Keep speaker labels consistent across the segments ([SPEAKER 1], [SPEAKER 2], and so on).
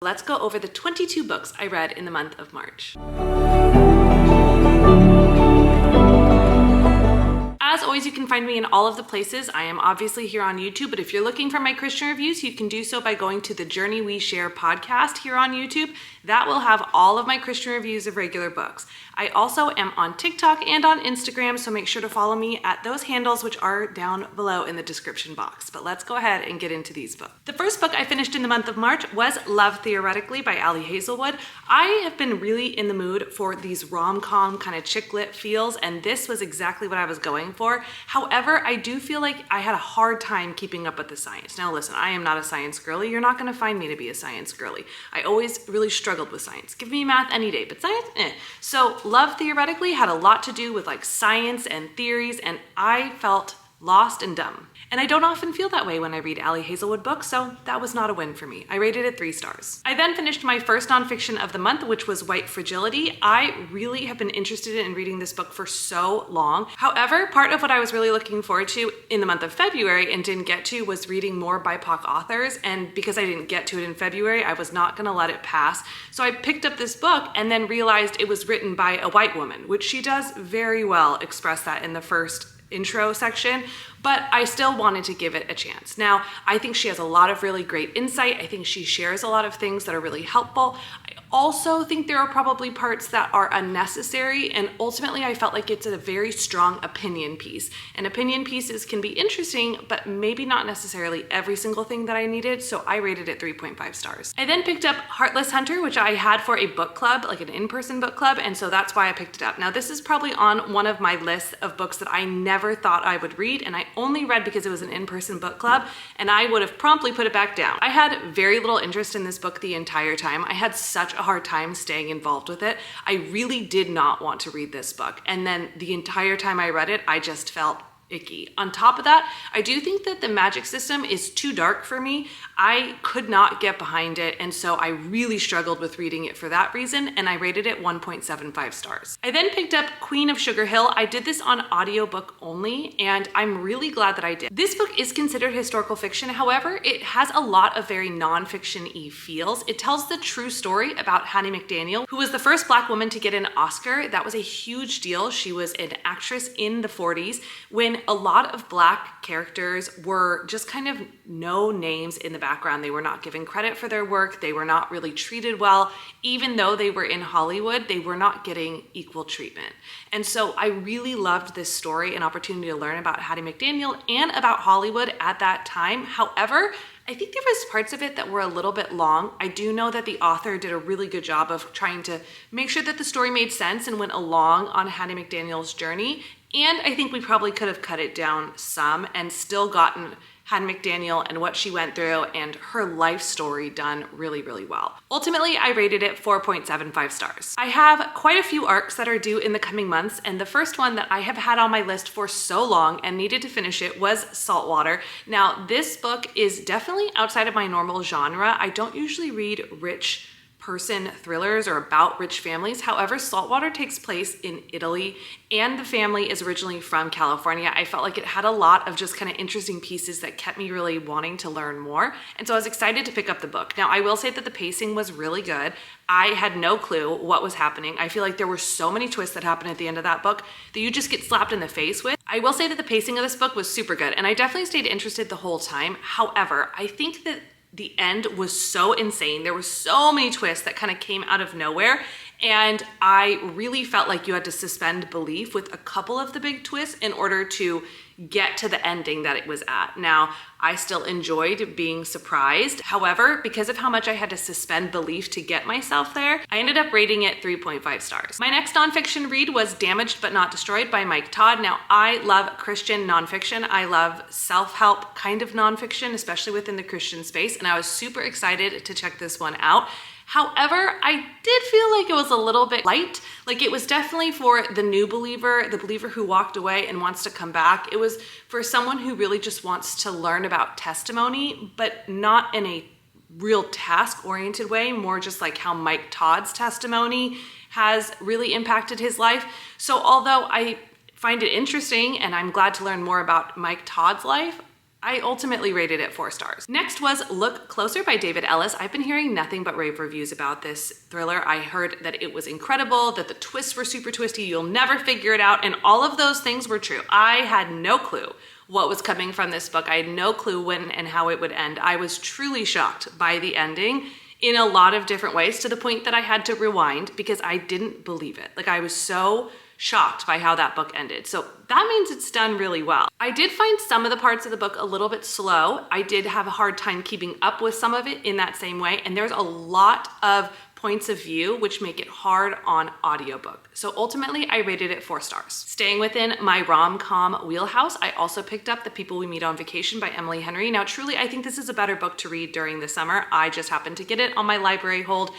[SPEAKER 1] Let's go over the 22 books I read in the month of March. As always, you can find me in all of the places. I am obviously here on YouTube, but if you're looking for my Christian reviews, you can do so by going to the Journey We Share podcast here on YouTube. That will have all of my Christian reviews of regular books. I also am on TikTok and on Instagram, so make sure to follow me at those handles, which are down below in the description box. But let's go ahead and get into these books. The first book I finished in the month of March was Love Theoretically by Ali Hazelwood. I have been really in the mood for these rom-com kind of chick lit feels, and this was exactly what I was going for. However, I do feel like I had a hard time keeping up with the science. Now listen, I am not a science girly. You're not gonna find me to be a science girly. I always really struggled with science. Give me math any day, but science, eh. So Love Theoretically had a lot to do with like science and theories, and I felt lost and dumb. And I don't often feel that way when I read Ali Hazelwood books, so that was not a win for me. I rated it 3 stars. I then finished my first nonfiction of the month, which was White Fragility. I really have been interested in reading this book for so long. However, part of what I was really looking forward to in the month of February and didn't get to was reading more BIPOC authors, and because I didn't get to it in February, I was not gonna let it pass. So I picked up this book and then realized it was written by a white woman, which she does very well express that in the first intro section, but I still wanted to give it a chance. Now, I think she has a lot of really great insight. I think she shares a lot of things that are really helpful. I also think there are probably parts that are unnecessary, and ultimately I felt like it's a very strong opinion piece. And opinion pieces can be interesting, but maybe not necessarily every single thing that I needed, so I rated it 3.5 stars. I then picked up Heartless Hunter, which I had for a book club, like an in-person book club, and so that's why I picked it up. Now, this is probably on one of my lists of books that I never thought I would read, and I only read because it was an in-person book club, and I would have promptly put it back down. I had very little interest in this book the entire time. I had such a hard time staying involved with it. I really did not want to read this book, and then the entire time I read it, I just felt icky. On top of that, I do think that the magic system is too dark for me. I could not get behind it, and so I really struggled with reading it for that reason, and I rated it 1.75 stars. I then picked up Queen of Sugar Hill. I did this on audiobook only, and I'm really glad that I did. This book is considered historical fiction. However, it has a lot of very nonfiction-y feels. It tells the true story about Hattie McDaniel, who was the first Black woman to get an Oscar. That was a huge deal. She was an actress in the 40s when a lot of Black characters were just kind of no names in the background. They were not given credit for their work. They were not really treated well. Even though they were in Hollywood, they were not getting equal treatment. And so I really loved this story and opportunity to learn about Hattie McDaniel and about Hollywood at that time. However, I think there was parts of it that were a little bit long. I do know that the author did a really good job of trying to make sure that the story made sense and went along on Hattie McDaniel's journey. And I think we probably could have cut it down some and still gotten Hattie McDaniel and what she went through and her life story done really, really well. Ultimately, I rated it 4.75 stars. I have quite a few arcs that are due in the coming months, and the first one that I have had on my list for so long and needed to finish it was Saltwater. Now, this book is definitely outside of my normal genre. I don't usually read rich person thrillers or about rich families. However, Saltwater takes place in Italy and the family is originally from California. I felt like it had a lot of just kind of interesting pieces that kept me really wanting to learn more. And so I was excited to pick up the book. Now, I will say that the pacing was really good. I had no clue what was happening. I feel like there were so many twists that happened at the end of that book that you just get slapped in the face with. I will say that the pacing of this book was super good, and I definitely stayed interested the whole time. However, I think that the end was so insane. There were so many twists that kind of came out of nowhere, and I really felt like you had to suspend belief with a couple of the big twists in order to get to the ending that it was at. Now, I still enjoyed being surprised. However, because of how much I had to suspend belief to get myself there, I ended up rating it 3.5 stars. My next nonfiction read was Damaged But Not Destroyed by Mike Todd. Now, I love Christian nonfiction. I love self-help kind of nonfiction, especially within the Christian space, and I was super excited to check this one out. However, I did feel like it was a little bit light. Like, it was definitely for the new believer, the believer who walked away and wants to come back. It was for someone who really just wants to learn about testimony, but not in a real task-oriented way, more just like how Mike Todd's testimony has really impacted his life. So although I find it interesting and I'm glad to learn more about Mike Todd's life, I ultimately rated it 4 stars. Next was Look Closer by David Ellis. I've been hearing nothing but rave reviews about this thriller. I heard that it was incredible, that the twists were super twisty, you'll never figure it out, and all of those things were true. I had no clue what was coming from this book. I had no clue when and how it would end. I was truly shocked by the ending in a lot of different ways, to the point that I had to rewind because I didn't believe it. Like, I was so shocked by how that book ended. So that means it's done really well. I did find some of the parts of the book a little bit slow. I did have a hard time keeping up with some of it in that same way. And there's a lot of points of view which make it hard on audiobook. So ultimately I rated it 4 stars. Staying within my rom-com wheelhouse, I also picked up The People We Meet on Vacation by Emily Henry. Now truly, I think this is a better book to read during the summer. I just happened to get it on my library hold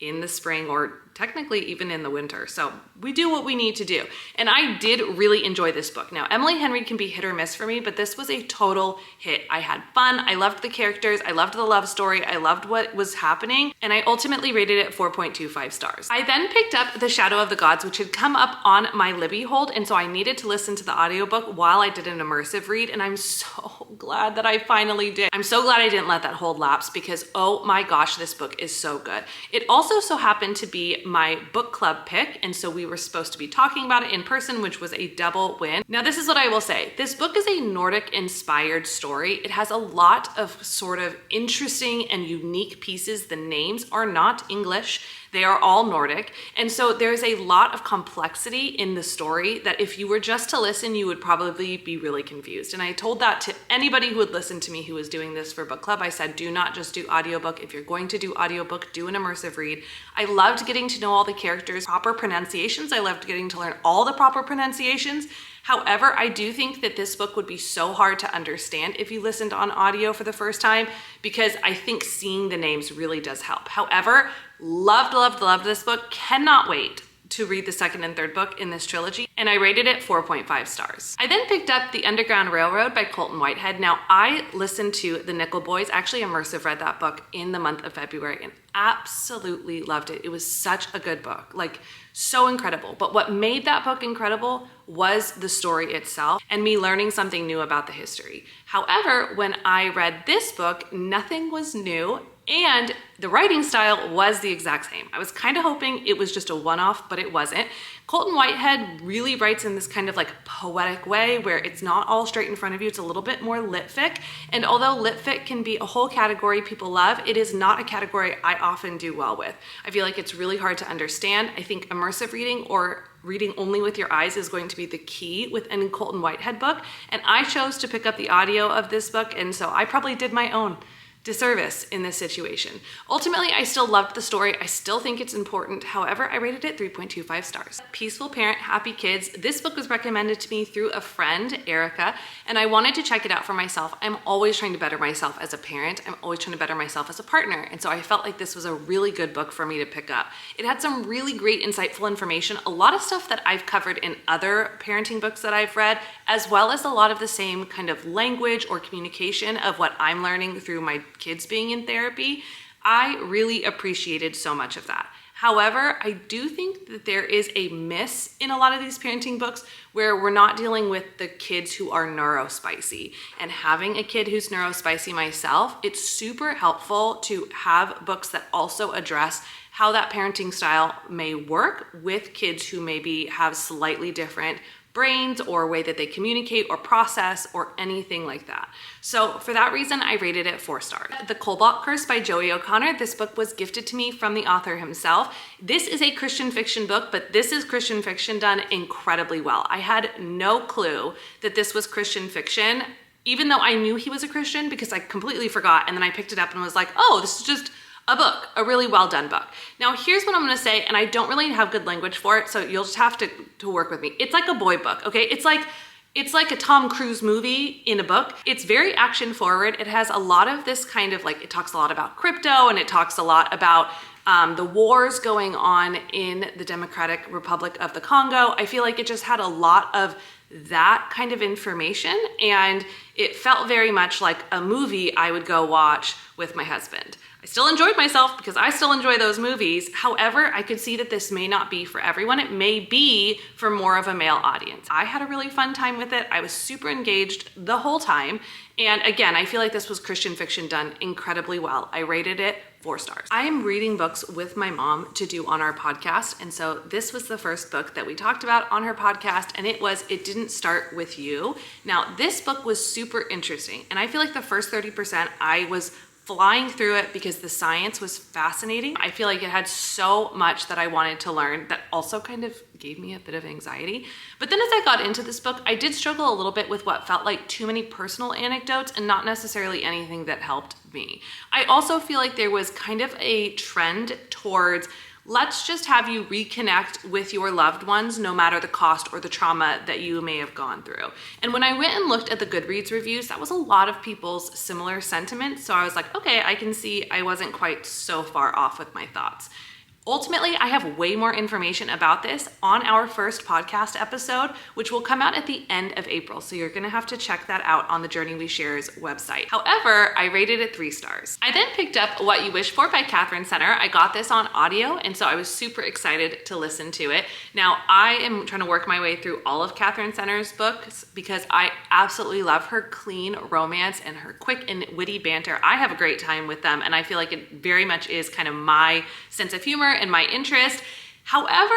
[SPEAKER 1] in the spring, or technically even in the winter. So we do what we need to do. And I did really enjoy this book. Now, Emily Henry can be hit or miss for me, but this was a total hit. I had fun. I loved the characters. I loved the love story. I loved what was happening. And I ultimately rated it 4.25 stars. I then picked up The Shadow of the Gods, which had come up on my Libby hold. And so I needed to listen to the audiobook while I did an immersive read. And I'm so glad that I finally did. I'm so glad I didn't let that hold lapse, because oh my gosh, this book is so good. It also so happened to be my book club pick, and so we were supposed to be talking about it in person, which was a double win. Now, this is what I will say. This book is a Nordic inspired story. It has a lot of sort of interesting and unique pieces. The names are not English. They are all Nordic. And so there's a lot of complexity in the story that if you were just to listen, you would probably be really confused. And I told that to anybody who would listen to me who was doing this for book club. I said, do not just do audiobook. If you're going to do audiobook, do an immersive read. I loved getting to know all the characters, proper pronunciations. I loved getting to learn all the proper pronunciations. However, I do think that this book would be so hard to understand if you listened on audio for the first time, because I think seeing the names really does help. However, loved this book. Cannot wait to read the second and third book in this trilogy, and I rated it 4.5 stars. I then picked up The Underground Railroad by Colton Whitehead. Now, I listened to The Nickel Boys, actually immersive read that book in the month of February, and absolutely loved it. It was such a good book, like so incredible. But what made that book incredible was the story itself and me learning something new about the history. However, when I read this book, nothing was new, and the writing style was the exact same. I was kind of hoping it was just a one-off, but it wasn't. Colton Whitehead really writes in this kind of like poetic way where it's not all straight in front of you. It's a little bit more lit-fic. And although lit-fic can be a whole category people love, it is not a category I often do well with. I feel like it's really hard to understand. I think immersive reading or reading only with your eyes is going to be the key with any Colton Whitehead book. And I chose to pick up the audio of this book, and so I probably did my own disservice in this situation. Ultimately, I still loved the story. I still think it's important. However, I rated it 3.25 stars. Peaceful Parent, Happy Kids. This book was recommended to me through a friend, Erica, and I wanted to check it out for myself. I'm always trying to better myself as a parent. I'm always trying to better myself as a partner. And so I felt like this was a really good book for me to pick up. It had some really great, insightful information, a lot of stuff that I've covered in other parenting books that I've read, as well as a lot of the same kind of language or communication of what I'm learning through my kids being in therapy. I really appreciated so much of that. However, I do think that there is a miss in a lot of these parenting books where we're not dealing with the kids who are neurospicy. And having a kid who's neurospicy myself, it's super helpful to have books that also address how that parenting style may work with kids who maybe have slightly different brains or way that they communicate or process or anything like that. So for that reason, I rated it 4 stars. The Cobalt Curse by Joey O'Connor. This book was gifted to me from the author himself. This is a Christian fiction book, but this is Christian fiction done incredibly well. I had no clue that this was Christian fiction, even though I knew he was a Christian, because I completely forgot. And then I picked it up and was like, oh, this is just a book, a really well done book. Now here's what I'm gonna say, and I don't really have good language for it, so you'll just have to work with me. It's like a boy book, okay? It's like a Tom Cruise movie in a book. It's very action forward. It has a lot of this kind of like, it talks a lot about crypto, and it talks a lot about the wars going on in the Democratic Republic of the Congo. I feel like it just had a lot of that kind of information, and it felt very much like a movie I would go watch with my husband. I still enjoyed myself because I still enjoy those movies. However, I could see that this may not be for everyone. It may be for more of a male audience. I had a really fun time with it. I was super engaged the whole time. And again, I feel like this was Christian fiction done incredibly well. I rated it 4 stars. I am reading books with my mom to do on our podcast. And so this was the first book that we talked about on her podcast, and it was It Didn't Start With You. Now, this book was super interesting. And I feel like the first 30% I was flying through it because the science was fascinating. I feel like it had so much that I wanted to learn that also kind of gave me a bit of anxiety. But then as I got into this book, I did struggle a little bit with what felt like too many personal anecdotes and not necessarily anything that helped me. I also feel like there was kind of a trend towards let's just have you reconnect with your loved ones no matter the cost or the trauma that you may have gone through. And when I went and looked at the Goodreads reviews, that was a lot of people's similar sentiments. So I was like, okay, I can see I wasn't quite so far off with my thoughts. Ultimately, I have way more information about this on our first podcast episode, which will come out at the end of April. So you're gonna have to check that out on the Journey We Share's website. However, I rated it 3 stars. I then picked up What You Wish For by Katherine Center. I got this on audio, and so I was super excited to listen to it. Now, I am trying to work my way through all of Katherine Center's books because I absolutely love her clean romance and her quick and witty banter. I have a great time with them, and I feel like it very much is kind of my sense of humor and my interest. However,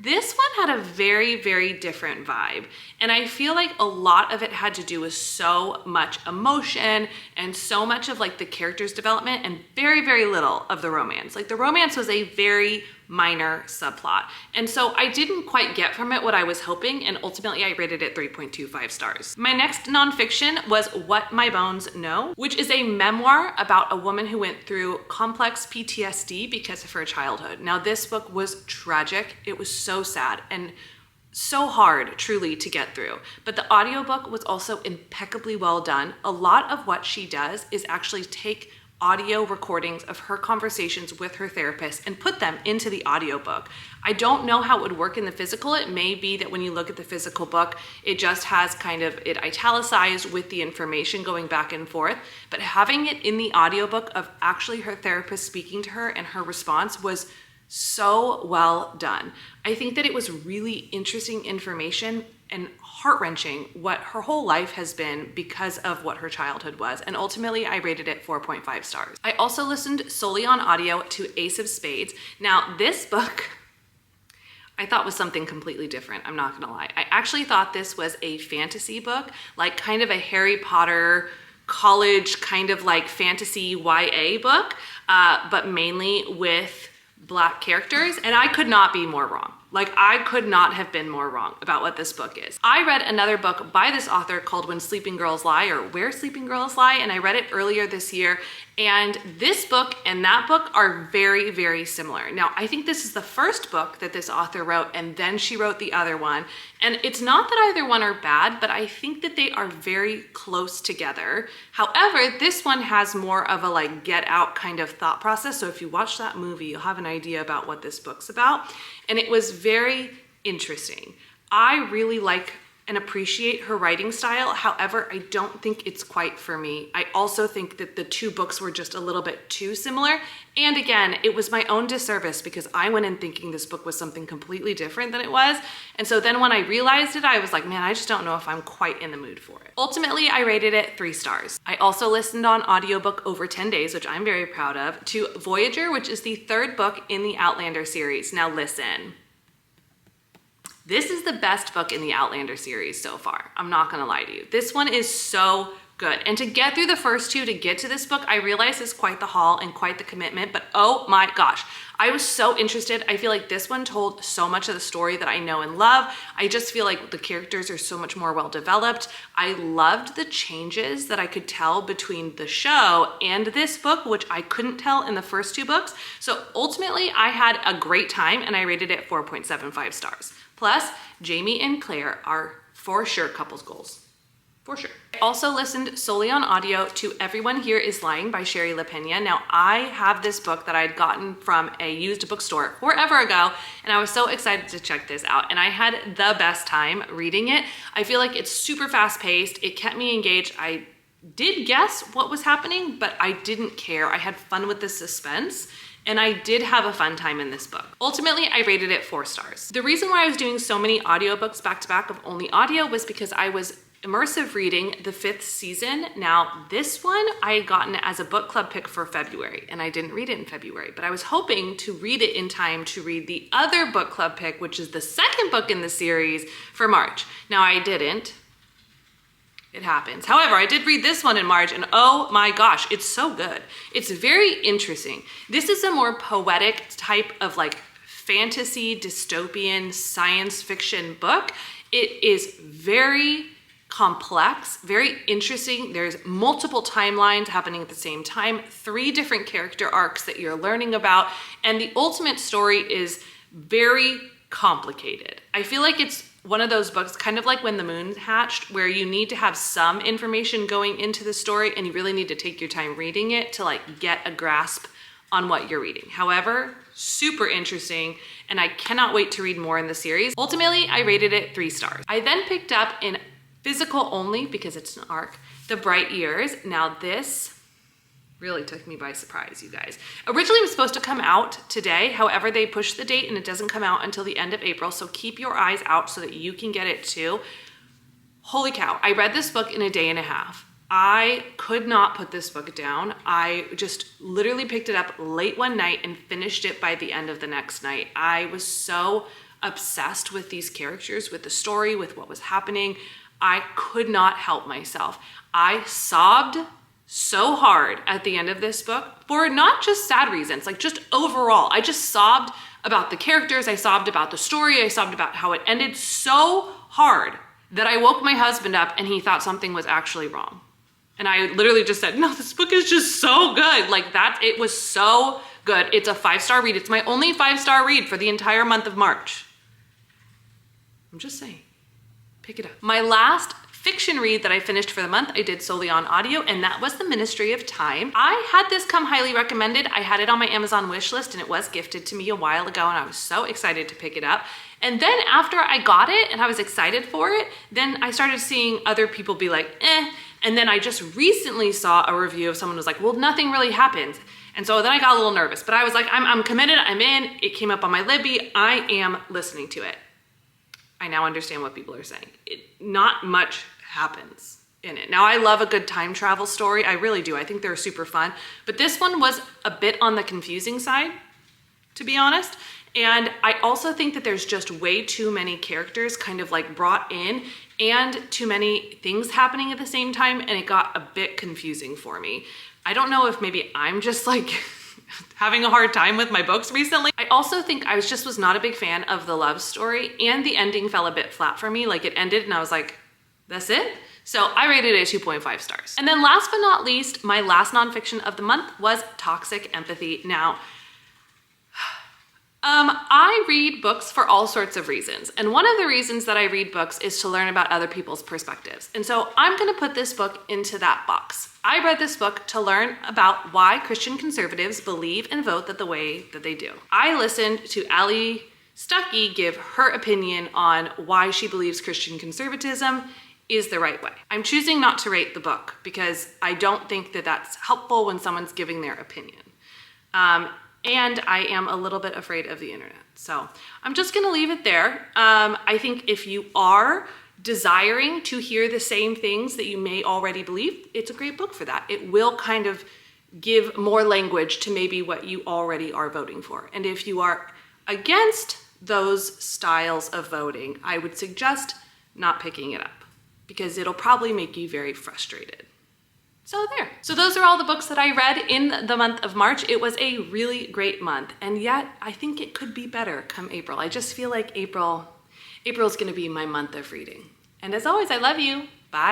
[SPEAKER 1] this one had a very, very different vibe. And I feel like a lot of it had to do with so much emotion and so much of like the character's development and very, very little of the romance. Like the romance was a very minor subplot. And so I didn't quite get from it what I was hoping, and ultimately I rated it 3.25 stars. My next nonfiction was What My Bones Know, which is a memoir about a woman who went through complex PTSD because of her childhood. Now, this book was tragic. It was so sad and so hard, truly, to get through. But the audiobook was also impeccably well done. A lot of what she does is actually take audio recordings of her conversations with her therapist and put them into the audiobook. I don't know how it would work in the physical. It may be that when you look at the physical book, it just has kind of it italicized with the information going back and forth. But having it in the audiobook of actually her therapist speaking to her and her response was so well done. I think that it was really interesting information and heart-wrenching what her whole life has been because of what her childhood was. And ultimately, I rated it 4.5 stars. I also listened solely on audio to Ace of Spades. Now, this book I thought was something completely different. I'm not gonna lie. I actually thought this was a fantasy book, like kind of a Harry Potter college kind of like fantasy YA book, but mainly with Black characters, and I could not be more wrong. Like, I could not have been more wrong about what this book is. I read another book by this author called When Sleeping Girls Lie, or Where Sleeping Girls Lie, and I read it earlier this year. And this book and that book are very, very similar. Now, I think this is the first book that this author wrote, and then she wrote the other one. And it's not that either one are bad, but I think that they are very close together. However, this one has more of a like Get Out kind of thought process. So if you watch that movie, you'll have an idea about what this book's about. And it was very interesting. I really like and appreciate her writing style. However, I don't think it's quite for me. I also think that the 2 books were just a little bit too similar. And again, it was my own disservice because I went in thinking this book was something completely different than it was. And so then when I realized it, I was like, man, I just don't know if I'm quite in the mood for it. Ultimately, I rated it 3 stars. I also listened on audiobook over 10 days, which I'm very proud of, to Voyager, which is the 3rd book in the Outlander series. Now listen. This is the best book in the Outlander series so far. I'm not gonna lie to you. This one is so good. And to get through the first 2 to get to this book, I realize is quite the haul and quite the commitment, but oh my gosh, I was so interested. I feel like this one told so much of the story that I know and love. I just feel like the characters are so much more well developed. I loved the changes that I could tell between the show and this book, which I couldn't tell in the first 2 books. So ultimately, I had a great time and I rated it 4.75 stars. Plus, Jamie and Claire are for sure couples goals. For sure. I also listened solely on audio to Everyone Here Is Lying by Shari LaPena. Now, I have this book that I had gotten from a used bookstore forever ago, and I was so excited to check this out, and I had the best time reading it. I feel like it's super fast-paced. It kept me engaged. I did guess what was happening, but I didn't care. I had fun with the suspense, and I did have a fun time in this book. Ultimately, I rated it 4 stars. The reason why I was doing so many audiobooks back to back of only audio was because I was immersive reading the 5th season. Now, this one I had gotten as a book club pick for February, and I didn't read it in February, but I was hoping to read it in time to read the other book club pick, which is the second book in the series, for March. Now, I didn't. It happens. However, I did read this one in March, and oh my gosh, it's so good. It's very interesting. This is a more poetic type of like fantasy, dystopian, science fiction book. It is very complex, very interesting. There's multiple timelines happening at the same time, 3 different character arcs that you're learning about, and the ultimate story is very complicated. I feel like it's one of those books, kind of like When the Moon Hatched, where you need to have some information going into the story and you really need to take your time reading it to like get a grasp on what you're reading. However, super interesting, and I cannot wait to read more in the series. Ultimately, I rated it 3 stars. I then picked up in physical only, because it's an ARC, The Bright Years. Now this really took me by surprise, you guys. Originally it was supposed to come out today. However, they pushed the date and it doesn't come out until the end of April. So keep your eyes out so that you can get it too. Holy cow. I read this book in a day and a half. I could not put this book down. I just literally picked it up late one night and finished it by the end of the next night. I was so obsessed with these characters, with the story, with what was happening. I could not help myself. I sobbed so hard at the end of this book for not just sad reasons, like just overall. I just sobbed about the characters. I sobbed about the story. I sobbed about how it ended so hard that I woke my husband up and he thought something was actually wrong. And I literally just said, no, this book is just so good. Like that, it was so good. It's a 5-star read. It's my only 5-star read for the entire month of March. I'm just saying, pick it up. My last fiction read that I finished for the month, I did solely on audio, and that was The Ministry of Time. I had this come highly recommended. I had it on my Amazon wish list and it was gifted to me a while ago and I was so excited to pick it up. And then after I got it and I was excited for it, then I started seeing other people be like, eh. And then I just recently saw a review of someone who was like, well, nothing really happens. And so then I got a little nervous, but I was like, I'm committed, I'm in. It came up on my Libby. I am listening to it. I now understand what people are saying. Not much happens in it. Now, I love a good time travel story. I really do. I think they're super fun. But this one was a bit on the confusing side, to be honest. And I also think that there's just way too many characters kind of like brought in and too many things happening at the same time, and it got a bit confusing for me. I don't know if maybe I'm just like having a hard time with my books recently. I also think I was not a big fan of the love story, and the ending fell a bit flat for me. Like it ended and I was like, that's it? So I rated it 2.5 stars. And then last but not least, my last nonfiction of the month was Toxic Empathy. Now, I read books for all sorts of reasons. And one of the reasons that I read books is to learn about other people's perspectives. And so I'm gonna put this book into that box. I read this book to learn about why Christian conservatives believe and vote the way that they do. I listened to Ali Stuckey give her opinion on why she believes Christian conservatism is the right way. I'm choosing not to rate the book because I don't think that that's helpful when someone's giving their opinion. And I am a little bit afraid of the internet. So I'm just gonna leave it there. I think if you are desiring to hear the same things that you may already believe, it's a great book for that. It will kind of give more language to maybe what you already are voting for. And if you are against those styles of voting, I would suggest not picking it up because it'll probably make you very frustrated. So there. So those are all the books that I read in the month of March. It was a really great month, and yet I think it could be better come April. I just feel like April's gonna be my month of reading. And as always, I love you.